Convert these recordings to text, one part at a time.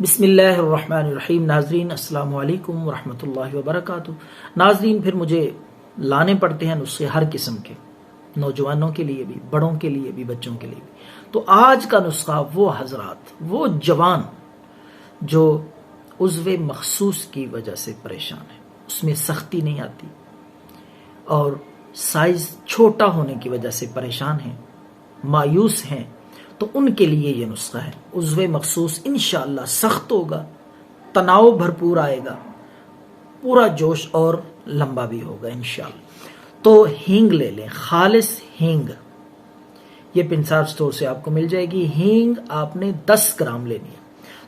बिस्मिल्लाहिर्रहमानिर्रहीम। नाजरीन अस्सलाम वालेकुम वरहमतुल्लाहि वबरकातुहू। नाजरीन, फिर मुझे लाने पड़ते हैं नुस्खे हर किस्म के, नौजवानों के लिए भी, बड़ों के लिए भी, बच्चों के लिए भी। तो आज का नुस्खा वो हजरात, वो जवान जो उज़्वे मखसूस की वजह से परेशान है, उसमें सख्ती नहीं आती और साइज छोटा होने की वजह से परेशान हैं, मायूस हैं, तो उनके लिए ये नुस्खा है। उज़्वे मखसूस इंशाअल्लाह सख्त होगा, तनाव भरपूर आएगा, पूरा जोश और लंबा भी होगा इंशाअल्लाह। तो हींग ले लें, खालिस हींग, ये पिंसार स्टोर से आपको मिल जाएगी। हींग आपने 10 ग्राम लेनी है।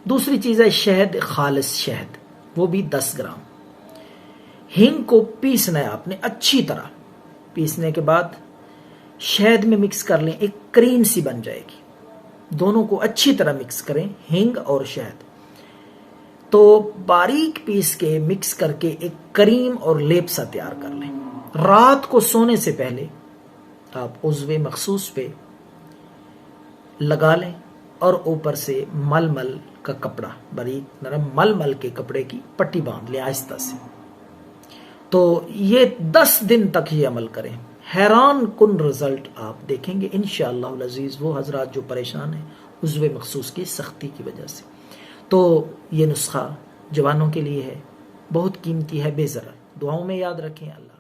दूसरी चीज़ है शहद, खालिस शहद, वो भी 10 ग्राम। हींग को पीसना है आपने अच्छी तरह। पीसने के बाद शहद में मिक्स कर लें, एक क्रीम सी बन जाएगी। दोनों को अच्छी तरह मिक्स करें, हींग और शहद। तो बारीक पीस के मिक्स करके एक क्रीम और लेप सा तैयार कर लें। रात को सोने से पहले आप उज़्वे मखसूस पे लगा लें और ऊपर से मलमल का कपड़ा, बारीक नरम मलमल के कपड़े की पट्टी बांध लें आहिस्ता से। तो ये 10 दिन तक ये अमल करें, हैरान कुन रिजल्ट आप देखेंगे इंशाअल्लाह अज़ीज़। वो हजरात जो परेशान हैं उज़्वे मखसूस की सख्ती की वजह से, तो ये नुस्खा जवानों के लिए है, बहुत कीमती है, बेज़रा। दुआओं में याद रखें। अल्लाह।